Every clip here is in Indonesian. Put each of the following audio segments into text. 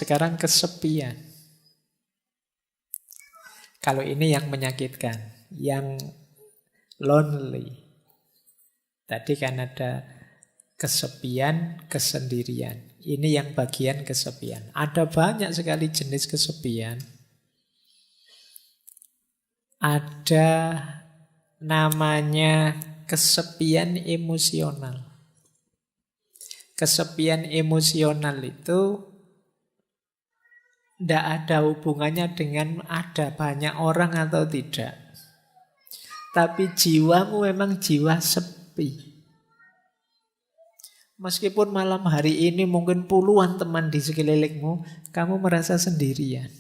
Sekarang kesepian. Kalau ini yang menyakitkan, yang lonely. Tadi kan ada kesepian, kesendirian. Ini yang bagian kesepian. Ada banyak sekali jenis kesepian. Ada namanya kesepian emosional. Kesepian emosional itu tidak ada hubungannya dengan ada banyak orang atau tidak. Tapi jiwamu memang jiwa sepi. Meskipun malam hari ini mungkin puluhan teman di sekelilingmu, kamu merasa sendirian.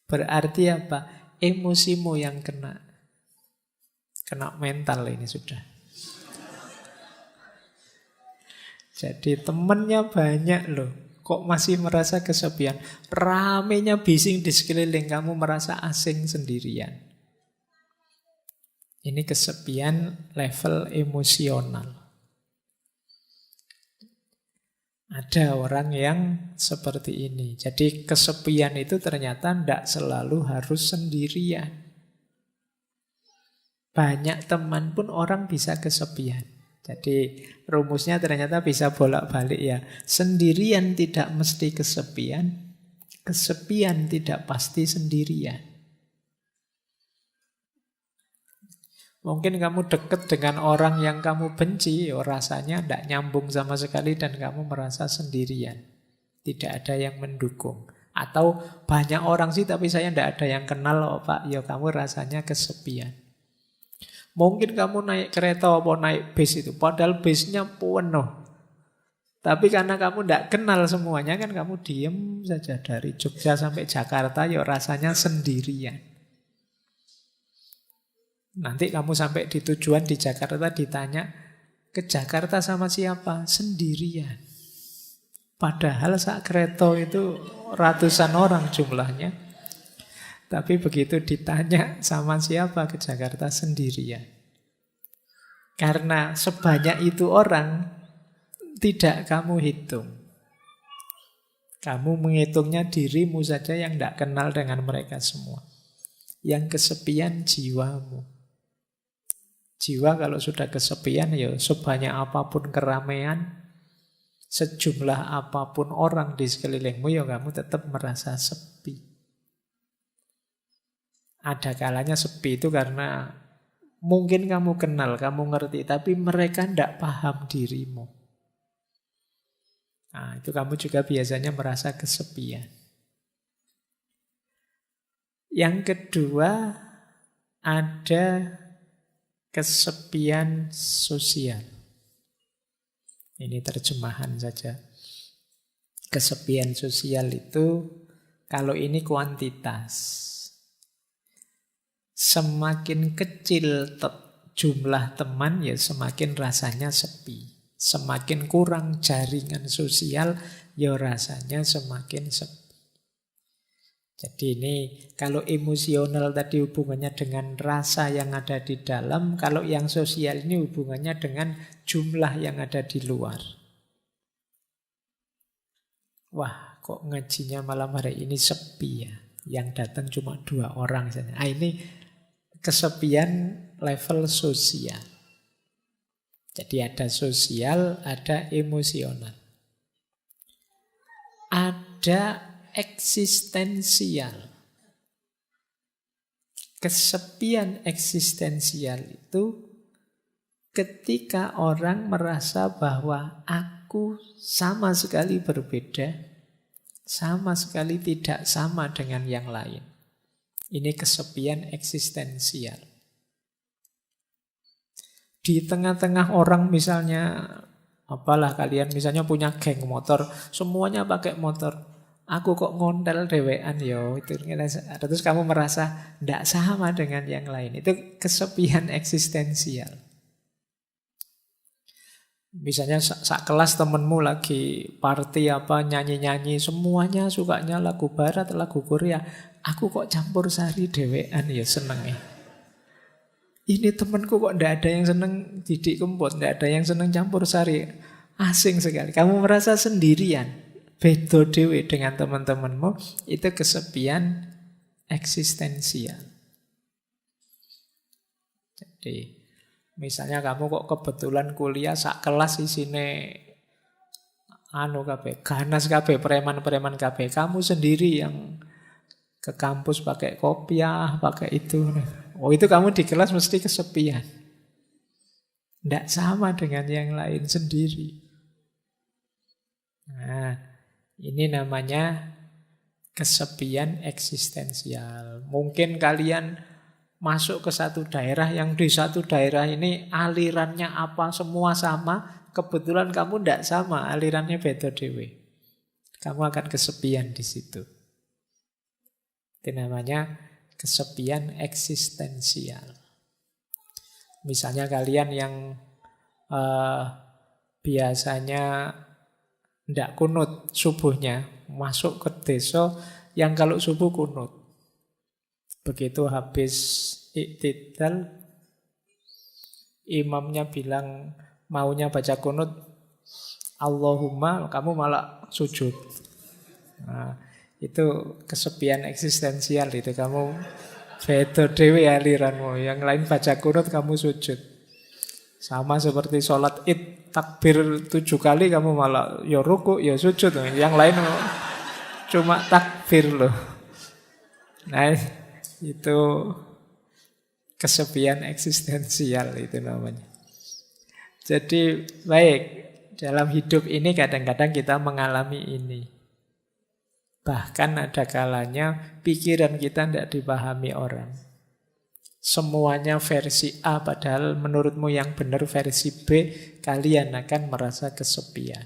Berarti apa? Emosimu yang kena. Kena mental ini sudah. Jadi temannya banyak loh. Kok masih merasa kesepian? Ramenya bising di sekeliling, kamu merasa asing sendirian. Ini kesepian level emosional. Ada orang yang seperti ini. Jadi kesepian itu ternyata tidak selalu harus sendirian. Banyak teman pun orang bisa kesepian. Jadi rumusnya ternyata bisa bolak-balik ya. Sendirian tidak mesti kesepian. Kesepian tidak pasti sendirian. Mungkin kamu dekat dengan orang yang kamu benci, rasanya tidak nyambung sama sekali dan kamu merasa sendirian. Tidak ada yang mendukung. Atau banyak orang sih tapi saya tidak ada yang kenal, oh Pak, ya kamu rasanya kesepian. Mungkin kamu naik kereta atau naik bis itu, padahal bisnya penuh. Tapi karena kamu tidak kenal semuanya kan kamu diem saja dari Jogja sampai Jakarta, ya rasanya sendirian. Nanti kamu sampai di tujuan di Jakarta ditanya, ke Jakarta sama siapa? Sendirian. Padahal sak kereta itu ratusan orang jumlahnya. Tapi begitu ditanya sama siapa ke Jakarta sendirian. Karena sebanyak itu orang tidak kamu hitung. Kamu menghitungnya dirimu saja yang tidak kenal dengan mereka semua. Yang kesepian jiwamu. Jiwa kalau sudah kesepian ya sebanyak apapun keramaian, sejumlah apapun orang di sekelilingmu ya kamu tetap merasa sepi. Ada kalanya sepi itu karena mungkin kamu kenal, kamu ngerti, tapi mereka tidak paham dirimu. Nah, itu kamu juga biasanya merasa kesepian. Yang kedua, ada kesepian sosial. Ini terjemahan saja. Kesepian sosial itu, kalau ini kuantitas. Semakin kecil jumlah teman ya semakin rasanya sepi. Semakin kurang jaringan sosial ya rasanya semakin sepi. Jadi ini kalau emosional tadi hubungannya dengan rasa yang ada di dalam, kalau yang sosial ini hubungannya dengan jumlah yang ada di luar. Wah, kok ngajinya malam hari ini sepi ya. Yang datang cuma 2 orang saja. Ah, ini kesepian level sosial. Jadi ada sosial, ada emosional. Ada eksistensial. Kesepian eksistensial itu ketika orang merasa bahwa aku sama sekali berbeda, sama sekali tidak sama dengan yang lain. Ini kesepian eksistensial. Di tengah-tengah orang misalnya, apalah kalian misalnya punya geng motor, semuanya pakai motor. Aku kok ngontel dewean yo. Terus kamu merasa tidak sama dengan yang lain. Itu kesepian eksistensial. Misalnya sak kelas temenmu lagi party apa nyanyi-nyanyi, semuanya sukanya lagu barat, lagu Korea. Aku kok campur sari dewean ya senengnya. Ini temanku kok tidak ada yang seneng Didik Kempot, tidak ada yang seneng campur sari. Asing sekali. Kamu merasa sendirian. beda dhewe dengan teman-temanmu, itu kesepian eksistensial. Jadi misalnya kamu kok kebetulan kuliah sak kelas isine kabeh, ganas kabeh, preman-preman kabeh, kamu sendiri yang ke kampus pakai kopiah, pakai itu. Oh, itu kamu di kelas mesti kesepian. Tidak sama dengan yang lain sendiri. Nah, ini namanya kesepian eksistensial. Mungkin kalian masuk ke satu daerah, yang di satu daerah ini alirannya apa semua sama, kebetulan kamu tidak sama, alirannya beda dewe. Kamu akan kesepian di situ. Itu namanya kesepian eksistensial. Misalnya kalian yang biasanya tidak kunut subuhnya, masuk ke desa yang kalau subuh kunut. Begitu habis iktidal, imamnya bilang maunya baca kunut, Allahumma, kamu malah sujud. Nah, itu kesepian eksistensial itu. Kamu beda dewe aliranmu. Yang lain baca kunut, kamu sujud. Sama seperti sholat id, takbir 7 kali, kamu malah ya ruku, ya sujud. Yang lain cuma takbir loh. Nah, itu kesepian eksistensial itu namanya. Jadi baik, dalam hidup ini kadang-kadang kita mengalami ini. Bahkan ada kalanya pikiran kita tidak dipahami orang. Semuanya versi A, padahal menurutmu yang benar versi B, kalian akan merasa kesepian.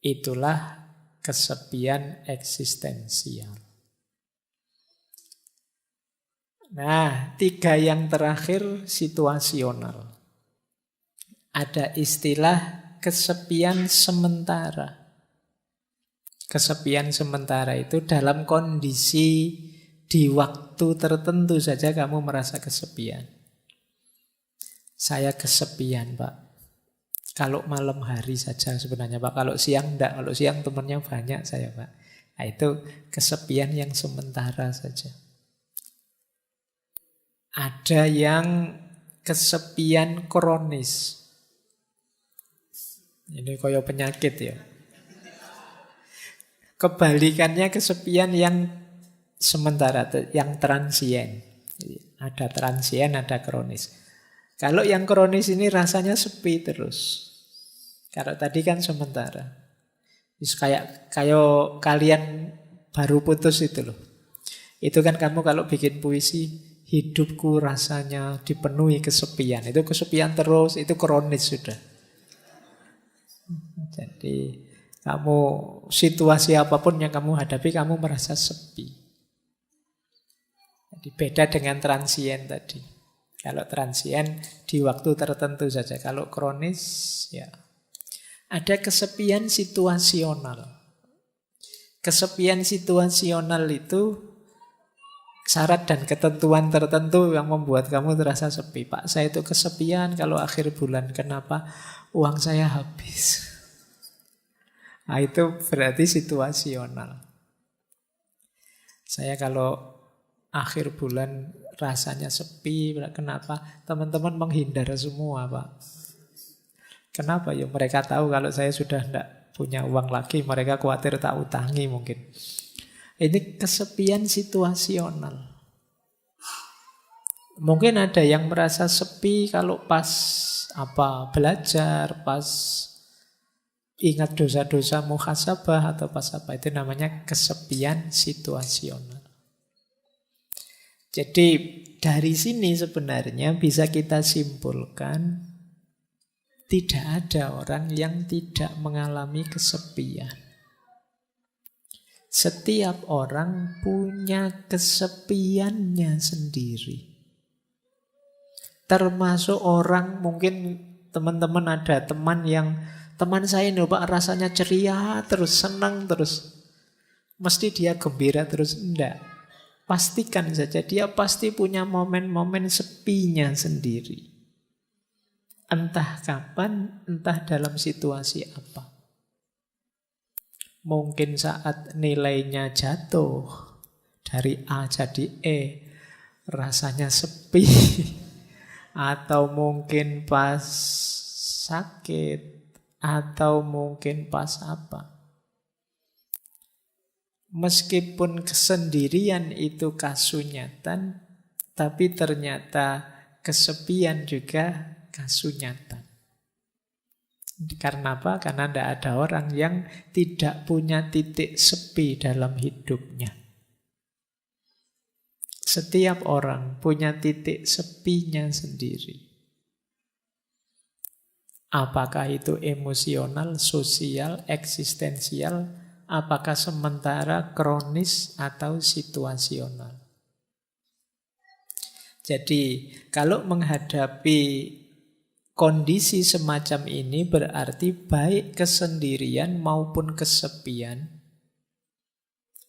Itulah kesepian eksistensial. Nah, 3 yang terakhir situasional. Ada istilah kesepian sementara. Kesepian sementara itu dalam kondisi di waktu tertentu saja kamu merasa kesepian. Saya kesepian, Pak. Kalau malam hari saja sebenarnya, Pak. Kalau siang enggak. Kalau siang temannya banyak saya, Pak. Nah, itu kesepian yang sementara saja. Ada yang kesepian kronis. Ini kaya penyakit ya. Kebalikannya kesepian yang sementara, yang transien. Ada transien, ada kronis. Kalau yang kronis ini rasanya sepi terus. Kalau tadi kan sementara. Kayak kalian baru putus itu loh. Itu kan kamu kalau bikin puisi, hidupku rasanya dipenuhi kesepian. Itu kesepian terus, itu kronis sudah. Jadi kamu situasi apapun yang kamu hadapi, kamu merasa sepi. Jadi beda dengan transien tadi. Kalau transien di waktu tertentu saja. Kalau kronis ya ada kesepian situasional. Kesepian situasional itu syarat dan ketentuan tertentu yang membuat kamu terasa sepi. Pak, saya itu kesepian kalau akhir bulan. Kenapa? Uang saya habis. Nah, itu berarti situasional. Saya kalau akhir bulan rasanya sepi. Kenapa? Teman-teman menghindar semua, Pak. Kenapa? Ya mereka tahu kalau saya sudah tidak punya uang lagi. Mereka khawatir tak utangi mungkin. Ini kesepian situasional. Mungkin ada yang merasa sepi kalau pas belajar, pas ingat dosa-dosa muhasabah atau pas apa. Itu namanya kesepian situasional. Jadi dari sini sebenarnya bisa kita simpulkan tidak ada orang yang tidak mengalami kesepian. Setiap orang punya kesepiannya sendiri. Termasuk orang, mungkin teman-teman ada teman saya ini Pak rasanya ceria terus, senang terus. Mesti dia gembira terus, enggak. Pastikan saja dia pasti punya momen-momen sepinya sendiri. Entah kapan, entah dalam situasi apa. Mungkin saat nilainya jatuh dari A jadi E, rasanya sepi. Atau mungkin pas sakit, atau mungkin pas apa. Meskipun kesendirian itu kasunyatan, tapi ternyata kesepian juga kasunyatan. Karena apa? Karena tidak ada orang yang tidak punya titik sepi dalam hidupnya. Setiap orang punya titik sepinya sendiri. Apakah itu emosional, sosial, eksistensial, apakah sementara, kronis, atau situasional. Jadi, kalau menghadapi kondisi semacam ini berarti baik kesendirian maupun kesepian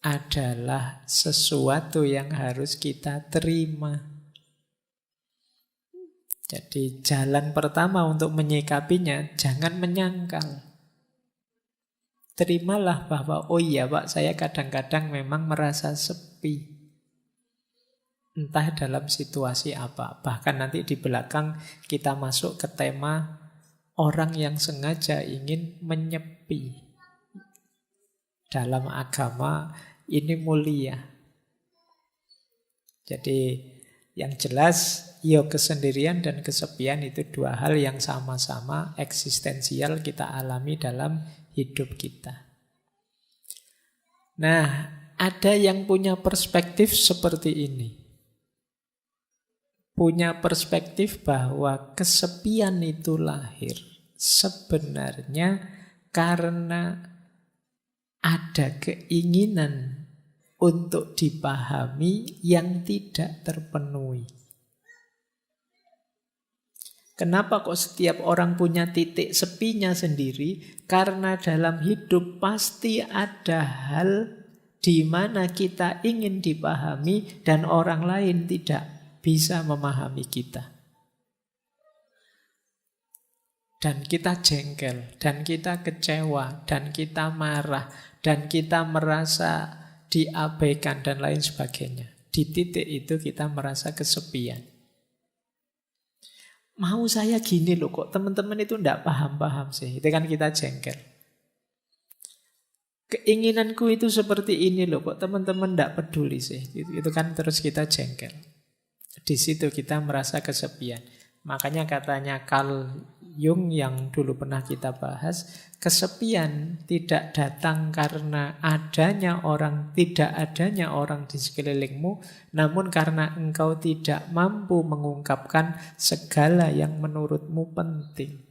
adalah sesuatu yang harus kita terima. Jadi jalan pertama untuk menyikapinya, jangan menyangkal. Terimalah bahwa, oh iya Pak, saya kadang-kadang memang merasa sepi. Entah dalam situasi apa. Bahkan nanti di belakang kita masuk ke tema orang yang sengaja ingin menyepi. Dalam agama ini mulia. Jadi yang jelas, kesendirian dan kesepian itu dua hal yang sama-sama eksistensial kita alami dalam hidup kita. Nah, ada yang punya perspektif seperti ini. Punya perspektif bahwa kesepian itu lahir sebenarnya karena ada keinginan untuk dipahami yang tidak terpenuhi. Kenapa kok setiap orang punya titik sepinya sendiri? Karena dalam hidup pasti ada hal di mana kita ingin dipahami dan orang lain tidak bisa memahami kita. Dan kita jengkel, dan kita kecewa, dan kita marah, dan kita merasa diabaikan dan lain sebagainya. Di titik itu kita merasa kesepian. Mau saya gini loh, kok teman-teman itu enggak paham-paham sih. Itu kan kita jengkel. Keinginanku itu seperti ini loh, kok teman-teman enggak peduli sih. Itu kan terus kita jengkel. Di situ kita merasa kesepian. Makanya katanya Carl Jung yang dulu pernah kita bahas, kesepian tidak datang karena tidak adanya orang di sekelilingmu, namun karena engkau tidak mampu mengungkapkan segala yang menurutmu penting.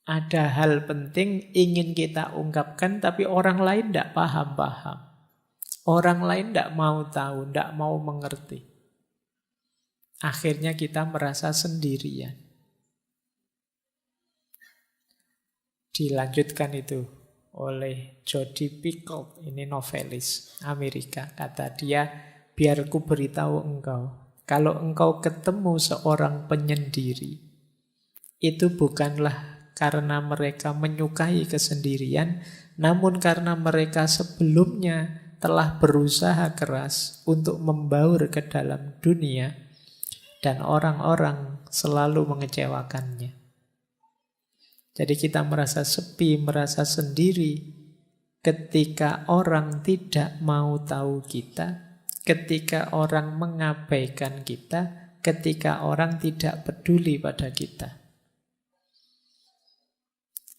Ada hal penting ingin kita ungkapkan, tapi orang lain tidak paham-paham. Orang lain tidak mau tahu, tidak mau mengerti. Akhirnya kita merasa sendirian. Dilanjutkan itu oleh Jodi Picoult, ini novelis Amerika. Kata dia, biar ku beritahu engkau, kalau engkau ketemu seorang penyendiri, itu bukanlah karena mereka menyukai kesendirian, namun karena mereka sebelumnya telah berusaha keras untuk membaur ke dalam dunia, dan orang-orang selalu mengecewakannya. Jadi kita merasa sepi, merasa sendiri ketika orang tidak mau tahu kita, ketika orang mengabaikan kita, ketika orang tidak peduli pada kita.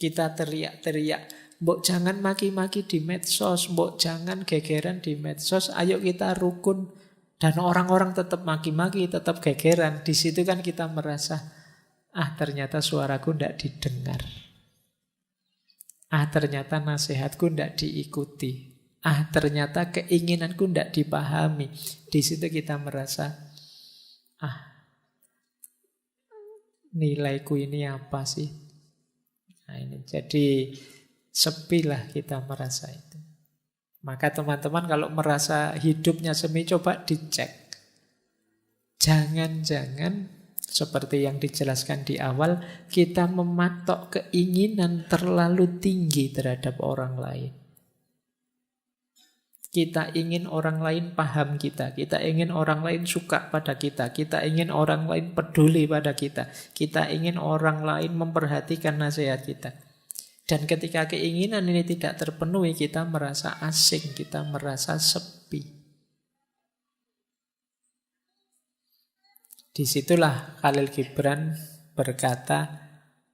Kita teriak-teriak, mbok jangan maki-maki di medsos, mbok jangan gegeran di medsos, ayo kita rukun. Dan orang-orang tetap maki-maki, tetap gegeran. Di situ kan kita merasa, ternyata suaraku tidak didengar. Ternyata nasihatku tidak diikuti. Ternyata keinginanku tidak dipahami. Di situ kita merasa, nilaiku ini apa sih? Ini jadi sepilah kita merasa itu. Maka teman-teman kalau merasa hidupnya semi, coba dicek. Jangan-jangan Seperti yang dijelaskan di awal, kita mematok keinginan terlalu tinggi terhadap orang lain. Kita ingin orang lain paham kita ingin orang lain suka pada kita ingin orang lain peduli pada kita ingin orang lain memperhatikan nasihat kita. Dan ketika keinginan ini tidak terpenuhi, kita merasa asing, kita merasa sepi. Disitulah Khalil Gibran berkata,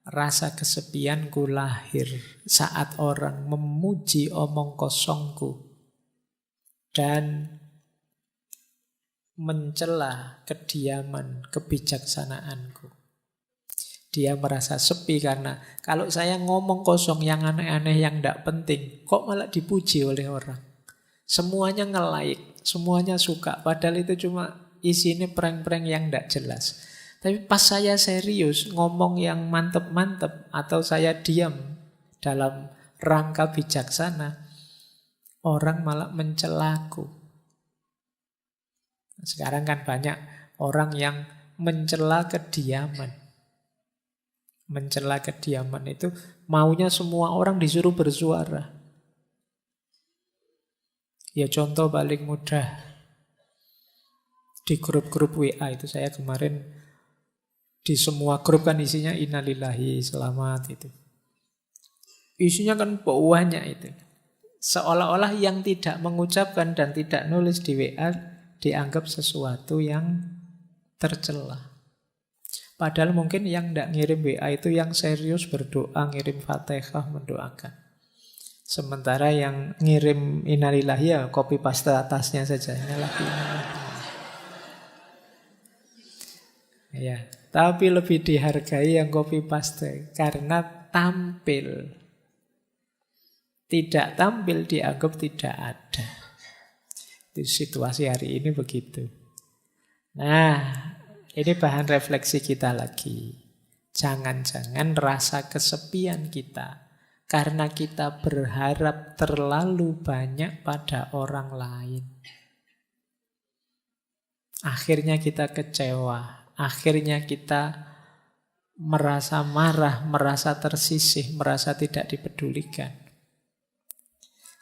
rasa kesepianku lahir saat orang memuji omong kosongku dan mencela kediaman kebijaksanaanku. Dia merasa sepi karena kalau saya ngomong kosong yang aneh-aneh yang tidak penting, kok malah dipuji oleh orang. Semuanya nge-like, semuanya suka, padahal itu cuma isinya prank-prank yang tidak jelas. Tapi pas saya serius ngomong yang mantep-mantep atau saya diam dalam rangka bijaksana, orang malah mencelaku. Sekarang kan banyak orang yang mencela kediaman. Mencela kediaman itu maunya semua orang disuruh bersuara. Ya contoh paling mudah, di grup-grup WA itu saya kemarin di semua grup kan isinya innalillahi selamat itu. Isinya kan banyak itu. Seolah-olah yang tidak mengucapkan dan tidak nulis di WA dianggap sesuatu yang tercela. Padahal mungkin yang tidak ngirim WA itu yang serius berdoa, ngirim Fatihah mendoakan. Sementara yang ngirim innalillahi ya copy paste atasnya saja. Ya, tapi lebih dihargai yang copy paste karena tampil. Tidak tampil dianggap tidak ada. Itu situasi hari ini begitu. Nah, ini bahan refleksi kita lagi. Jangan-jangan rasa kesepian kita karena kita berharap terlalu banyak pada orang lain. Akhirnya kita kecewa. Akhirnya kita merasa marah, merasa tersisih, merasa tidak dipedulikan.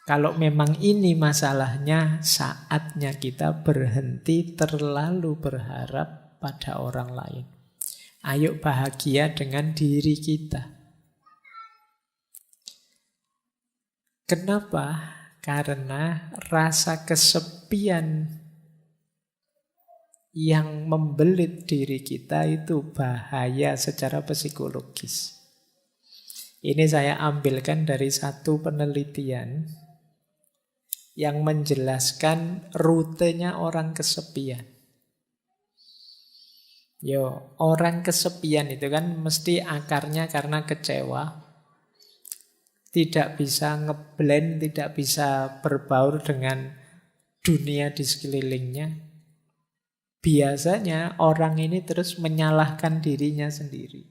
Kalau memang ini masalahnya, saatnya kita berhenti terlalu berharap pada orang lain. Ayo bahagia dengan diri kita. Kenapa? Karena rasa kesepian yang membelit diri kita itu bahaya secara psikologis. Ini saya ambilkan dari satu penelitian yang menjelaskan rutenya orang kesepian. Orang kesepian itu kan mesti akarnya karena kecewa, tidak bisa ngeblend, tidak bisa berbaur dengan dunia di sekelilingnya. Biasanya orang ini terus menyalahkan dirinya sendiri.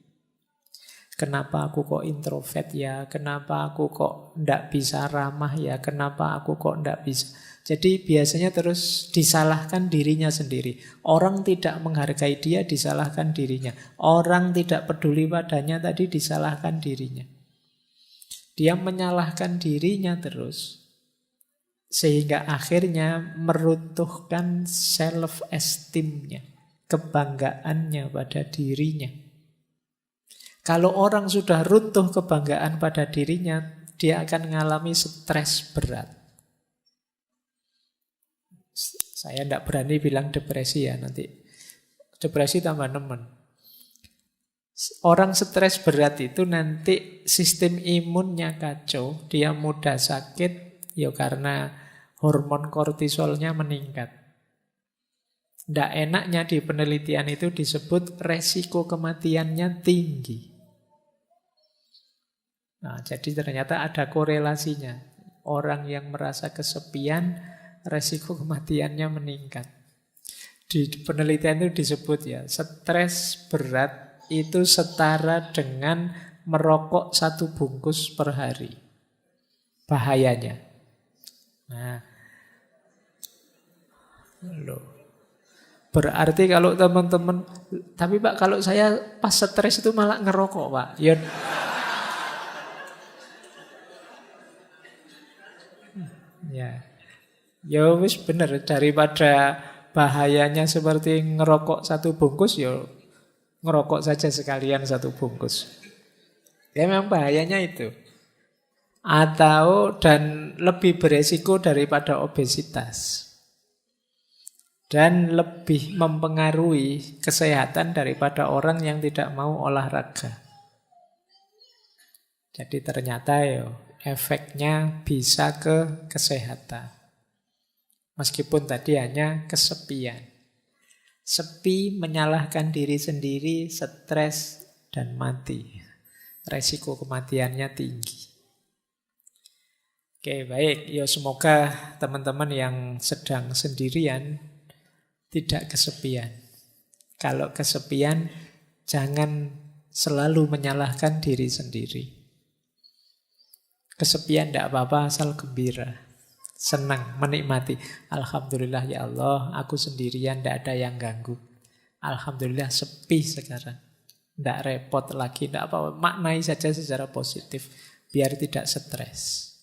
Kenapa aku kok introvert ya? Kenapa aku kok ndak bisa ramah ya? Kenapa aku kok ndak bisa? Jadi biasanya terus disalahkan dirinya sendiri. Orang tidak menghargai dia, disalahkan dirinya. Orang tidak peduli padanya tadi, disalahkan dirinya. Dia menyalahkan dirinya terus. Sehingga akhirnya meruntuhkan self-esteem-nya, kebanggaannya pada dirinya. Kalau orang sudah runtuh kebanggaan pada dirinya, dia akan mengalami stres berat. Saya tidak berani bilang depresi ya, nanti depresi tambah nemen. Orang stres berat itu nanti sistem imunnya kacau, dia mudah sakit, ya karena hormon kortisolnya meningkat. Tidak enaknya di penelitian itu disebut resiko kematiannya tinggi. Nah, jadi ternyata ada korelasinya. Orang yang merasa kesepian, resiko kematiannya meningkat. Di penelitian itu disebut ya, stres berat itu setara dengan merokok 1 bungkus per hari. Bahayanya. Nah, Berarti kalau teman-teman, tapi Pak kalau saya pas stres itu malah ngerokok Pak. Ya, ya wis bener, daripada bahayanya seperti ngerokok satu bungkus, ya ngerokok saja sekalian satu bungkus. Ya memang bahayanya itu. Atau dan lebih beresiko daripada obesitas. Dan lebih mempengaruhi kesehatan daripada orang yang tidak mau olahraga. Jadi ternyata ya efeknya bisa ke kesehatan. Meskipun tadi hanya kesepian. Sepi, menyalahkan diri sendiri, stres, dan mati. Resiko kematiannya tinggi. Oke, baik. Ya semoga teman-teman yang sedang sendirian tidak kesepian. Kalau kesepian, jangan selalu menyalahkan diri sendiri. Kesepian tidak apa-apa, asal gembira. Senang, menikmati. Alhamdulillah ya Allah, aku sendirian, tidak ada yang ganggu. Alhamdulillah sepi sekarang. Tidak repot lagi, tidak apa-apa. Maknai saja secara positif, biar tidak stres.